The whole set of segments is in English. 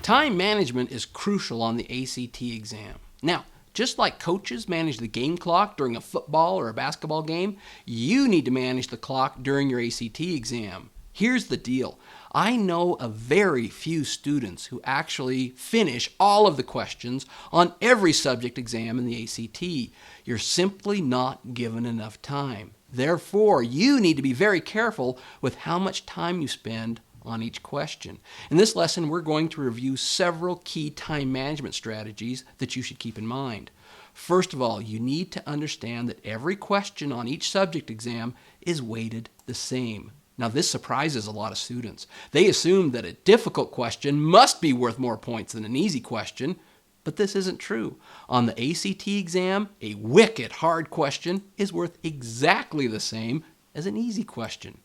Time management is crucial on the ACT exam. Now, just like coaches manage the game clock during a football or a basketball game, you need to manage the clock during your ACT exam. Here's the deal. I know of very few students who actually finish all of the questions on every subject exam in the ACT. You're simply not given enough time. Therefore, you need to be very careful with how much time you spend on each question. In this lesson, we're going to review several key time management strategies that you should keep in mind. First of all, you need to understand that every question on each subject exam is weighted the same. Now, this surprises a lot of students. They assume that a difficult question must be worth more points than an easy question, but this isn't true. On the ACT exam, a wicked hard question is worth exactly the same as an easy question.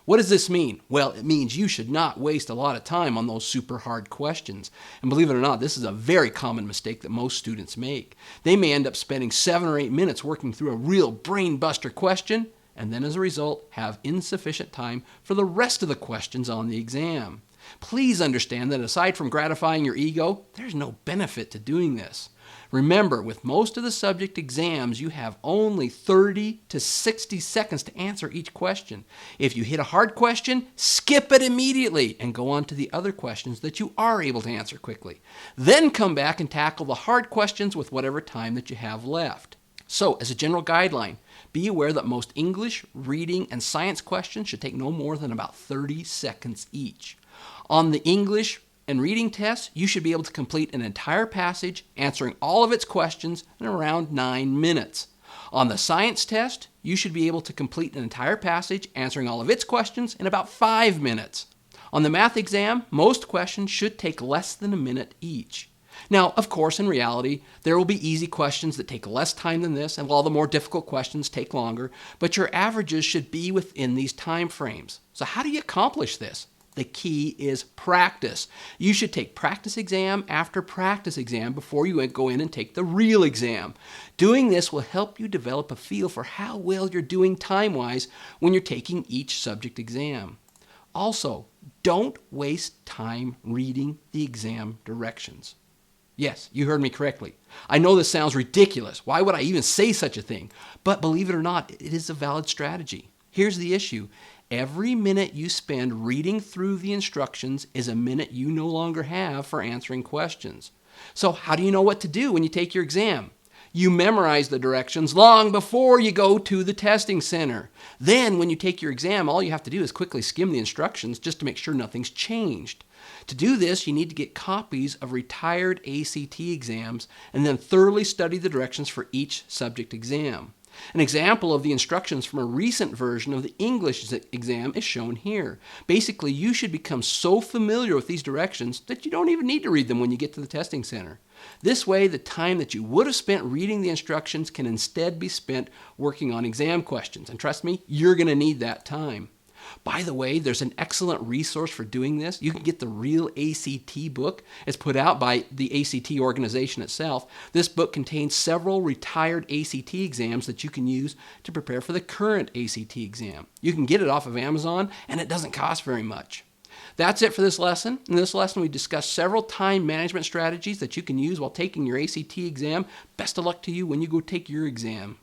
What does this mean? Well, it means you should not waste a lot of time on those super hard questions. And believe it or not, this is a very common mistake that most students make. They may end up spending 7 or 8 minutes working through a real brain buster question, and then as a result have insufficient time for the rest of the questions on the exam. Please understand that aside from gratifying your ego, there's no benefit to doing this. Remember, with most of the subject exams, you have only 30 to 60 seconds to answer each question. If you hit a hard question, skip it immediately and go on to the other questions that you are able to answer quickly. Then come back and tackle the hard questions with whatever time that you have left. So, as a general guideline, be aware that most English, reading, and science questions should take no more than about 30 seconds each. On the English and reading tests, you should be able to complete an entire passage, answering all of its questions in around 9 minutes. On the science test, you should be able to complete an entire passage, answering all of its questions in about 5 minutes. On the math exam, most questions should take less than a minute each. Now, of course, in reality, there will be easy questions that take less time than this, and while the more difficult questions take longer, but your averages should be within these time frames. So how do you accomplish this? The key is practice. You should take practice exam after practice exam before you go in and take the real exam. Doing this will help you develop a feel for how well you're doing time-wise when you're taking each subject exam. Also, don't waste time reading the exam directions. Yes, you heard me correctly. I know this sounds ridiculous. Why would I even say such a thing? But believe it or not, it is a valid strategy. Here's the issue. Every minute you spend reading through the instructions is a minute you no longer have for answering questions. So how do you know what to do when you take your exam? You memorize the directions long before you go to the testing center. Then when you take your exam, all you have to do is quickly skim the instructions just to make sure nothing's changed. To do this, you need to get copies of retired ACT exams and then thoroughly study the directions for each subject exam. An example of the instructions from a recent version of the English exam is shown here. Basically, you should become so familiar with these directions that you don't even need to read them when you get to the testing center. This way, the time that you would have spent reading the instructions can instead be spent working on exam questions. And trust me, you're going to need that time. By the way, there's an excellent resource for doing this. You can get the Real ACT book. It's put out by the ACT organization itself. This book contains several retired ACT exams that you can use to prepare for the current ACT exam. You can get it off of Amazon, and it doesn't cost very much. That's it for this lesson. In this lesson, we discussed several time management strategies that you can use while taking your ACT exam. Best of luck to you when you go take your exam.